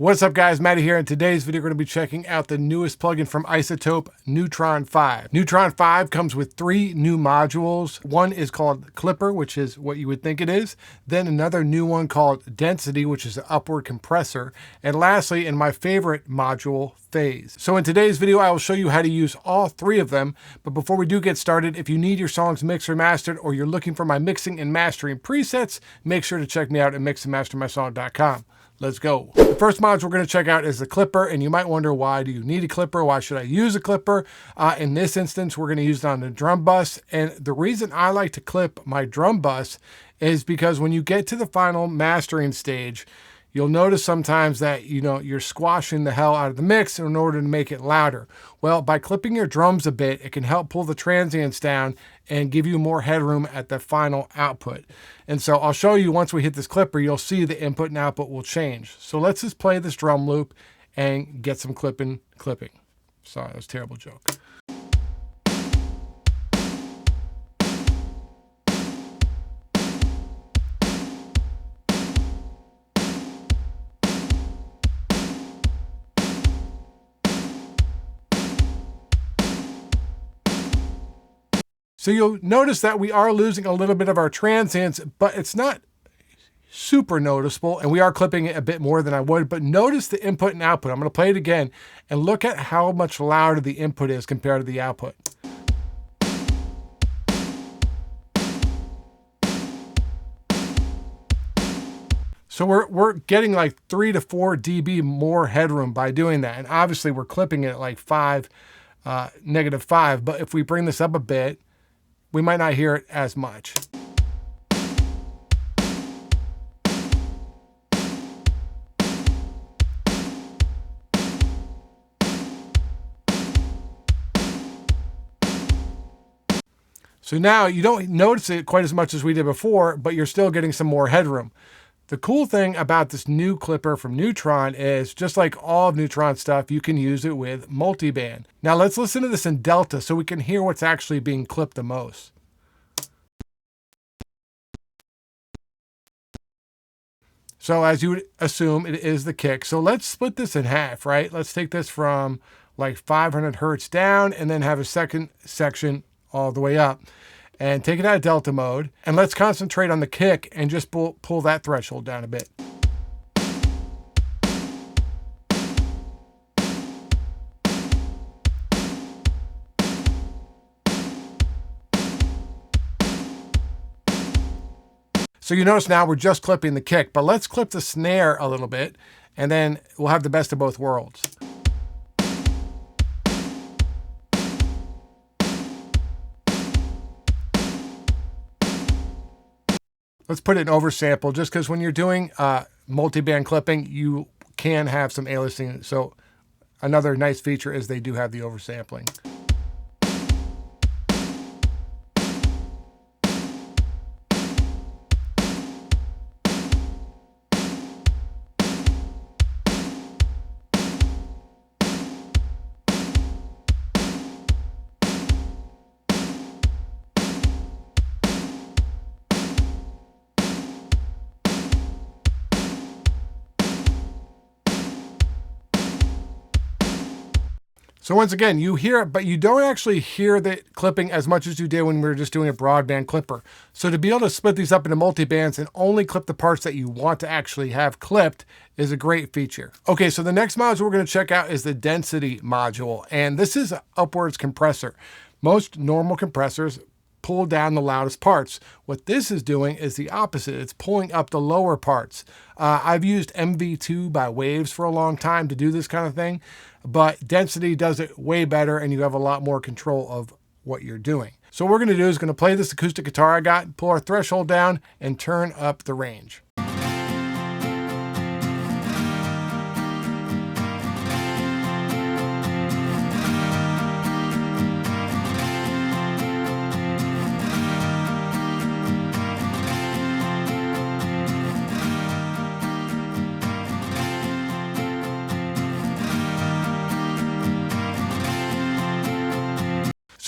What's up guys, Matty here. In today's video, we're going to be checking out the newest plugin from Izotope, Neutron 5. Neutron 5 comes with 3 new modules. One is called Clipper, which is what you would think it is. Then another new one called Density, which is an upward compressor. And lastly, and my favorite module, Phase. So in today's video, I will show you how to use all 3 of them. But before we do get started, if you need your songs mixed or mastered, or you're looking for my mixing and mastering presets, make sure to check me out at mixandmastermysong.com. Let's go. The first module we're going to check out is the Clipper, and you might wonder, why do you need a Clipper? Why should I use a Clipper? In this instance, we're going to use it on the drum bus, and the reason I like to clip my drum bus is because when you get to the final mastering stage, you'll notice sometimes that, you're squashing the hell out of the mix in order to make it louder. Well, by clipping your drums a bit, it can help pull the transients down and give you more headroom at the final output. And so I'll show you once we hit this clipper, you'll see the input and output will change. So let's just play this drum loop and get some clipping. Sorry, that was a terrible joke. So you'll notice that we are losing a little bit of our transients, but it's not super noticeable, and we are clipping it a bit more than I would, but notice the input and output. I'm going to play it again and look at how much louder the input is compared to the output. So we're getting like 3 to 4 dB more headroom by doing that, and obviously we're clipping it at like -5, but if we bring this up a bit, we might not hear it as much. So now you don't notice it quite as much as we did before, but you're still getting some more headroom. The cool thing about this new clipper from Neutron is, just like all of Neutron stuff, you can use it with multiband. Now let's listen to this in Delta so we can hear what's actually being clipped the most. So as you would assume, it is the kick. So let's split this in half, right? Let's take this from like 500 hertz down and then have a second section all the way up. And take it out of Delta mode, and let's concentrate on the kick and just pull that threshold down a bit. So you notice now we're just clipping the kick, but let's clip the snare a little bit, and then we'll have the best of both worlds. Let's put it in oversample, just because when you're doing multi-band clipping, you can have some aliasing. So another nice feature is they do have the oversampling. So once again, you hear it, but you don't actually hear the clipping as much as you did when we were just doing a broadband clipper. So to be able to split these up into multi-bands and only clip the parts that you want to actually have clipped is a great feature. Okay, so the next module we're going to check out is the Density module, and this is an upwards compressor. Most normal compressors pull down the loudest parts. What this is doing is the opposite. It's pulling up the lower parts. I've used MV2 by Waves for a long time to do this kind of thing, but Density does it way better, and you have a lot more control of what you're doing. So what we're going to do is going to play this acoustic guitar I got, pull our threshold down, and turn up the range.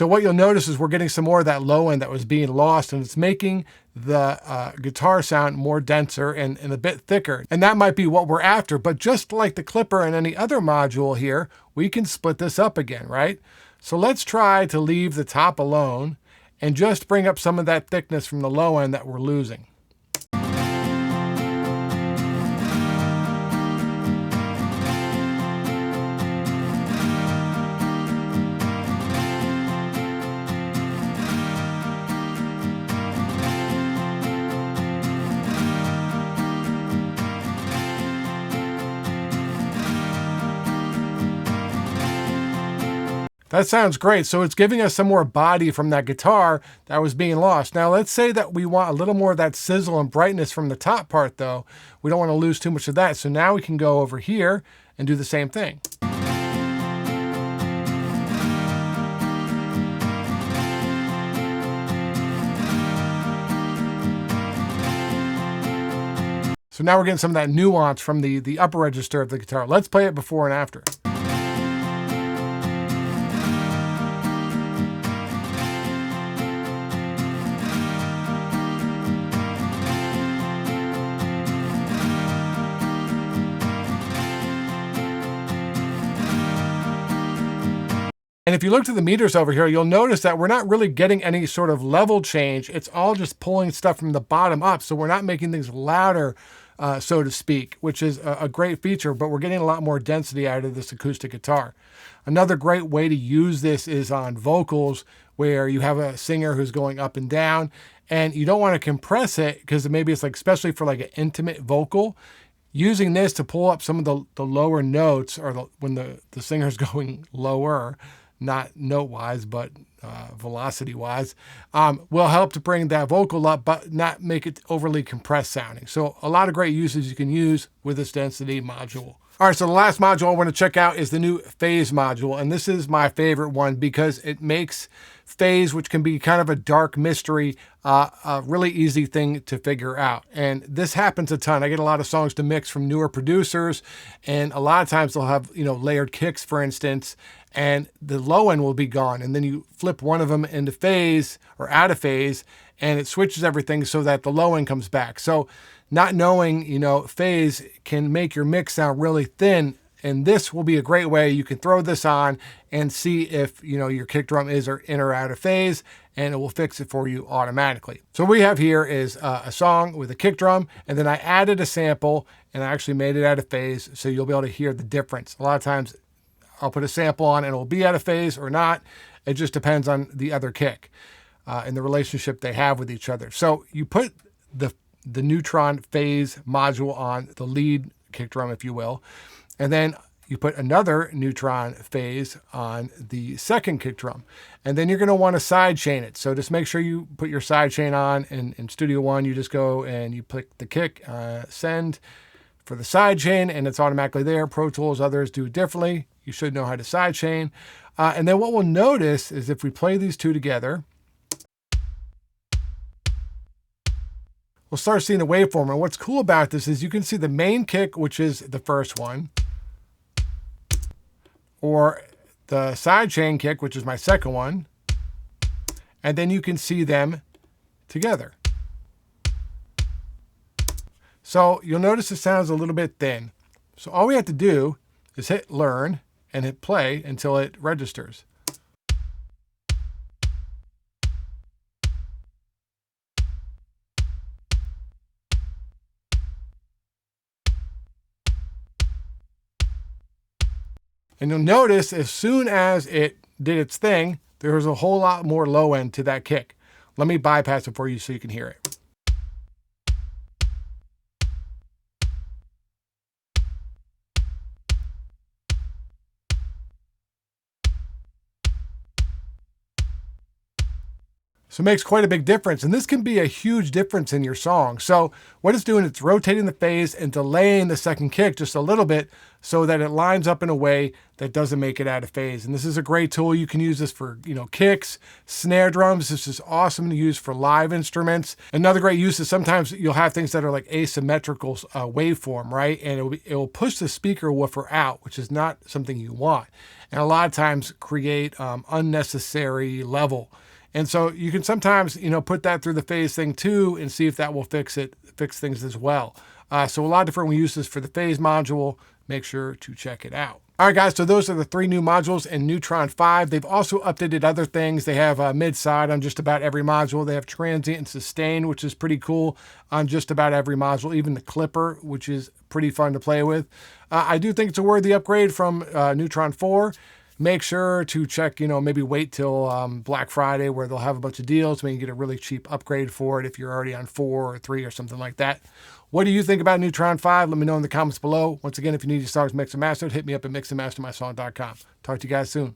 So what you'll notice is we're getting some more of that low end that was being lost, and it's making the guitar sound more denser and a bit thicker. And that might be what we're after, but just like the clipper and any other module here, we can split this up again, right? So let's try to leave the top alone and just bring up some of that thickness from the low end that we're losing. That sounds great. So it's giving us some more body from that guitar that was being lost. Now let's say that we want a little more of that sizzle and brightness from the top part though. We don't want to lose too much of that. So now we can go over here and do the same thing. So now we're getting some of that nuance from the upper register of the guitar. Let's play it before and after. And if you look to the meters over here, you'll notice that we're not really getting any sort of level change. It's all just pulling stuff from the bottom up. So we're not making things louder, so to speak, which is a great feature, but we're getting a lot more density out of this acoustic guitar. Another great way to use this is on vocals, where you have a singer who's going up and down, and you don't want to compress it because maybe it's like, especially for like an intimate vocal, using this to pull up some of the lower notes, or when the singer's going lower, not note-wise, but velocity-wise, will help to bring that vocal up, but not make it overly compressed sounding. So a lot of great uses you can use with this density module. All right, so the last module I want to check out is the new phase module, and this is my favorite one because it makes phase, which can be kind of a dark mystery, a really easy thing to figure out. And this happens a ton. I get a lot of songs to mix from newer producers, and a lot of times they'll have, layered kicks, for instance, and the low end will be gone. And then you flip one of them into phase or out of phase, and it switches everything so that the low end comes back. So not knowing, phase can make your mix sound really thin. And this will be a great way. You can throw this on and see if, your kick drum is in or out of phase, and it will fix it for you automatically. So what we have here is a song with a kick drum, and then I added a sample and I actually made it out of phase. So you'll be able to hear the difference. A lot of times I'll put a sample on and it'll be out of phase or not. It just depends on the other kick and the relationship they have with each other. So you put the Neutron phase module on the lead kick drum, if you will, and then you put another Neutron phase on the second kick drum. And then you're going to want to side chain it. So just make sure you put your side chain on. In Studio One, you just go and you click the kick, send for the side chain, and it's automatically there. Pro Tools, others do it differently. You should know how to side chain. And then what we'll notice is if we play these two together, we'll start seeing the waveform. And what's cool about this is you can see the main kick, which is the first one, or the side chain kick, which is my second one, and then you can see them together. So you'll notice it sounds a little bit thin. So all we have to do is hit learn and hit play until it registers. And you'll notice as soon as it did its thing, there was a whole lot more low end to that kick. Let me bypass it for you so you can hear it. So So it makes quite a big difference. And this can be a huge difference in your song. So what it's doing, it's rotating the phase and delaying the second kick just a little bit so that it lines up in a way that doesn't make it out of phase. And this is a great tool. You can use this for, kicks, snare drums. This is awesome to use for live instruments. Another great use is sometimes you'll have things that are like asymmetrical waveform, right? And it will push the speaker woofer out, which is not something you want. And a lot of times create unnecessary level. And so you can sometimes, put that through the phase thing too and see if that will fix things as well. So a lot of different uses for the phase module. Make sure to check it out. All right, guys, so those are the 3 new modules in Neutron 5. They've also updated other things. They have mid-side on just about every module. They have transient and sustain, which is pretty cool on just about every module, even the clipper, which is pretty fun to play with. I do think it's a worthy upgrade from Neutron 4. Make sure to check, maybe wait till Black Friday where they'll have a bunch of deals. Maybe you can get a really cheap upgrade for it if you're already on 4 or 3 or something like that. What do you think about Neutron 5? Let me know in the comments below. Once again, if you need your songs mixed and mastered, hit me up at mixandmastermysong.com. Talk to you guys soon.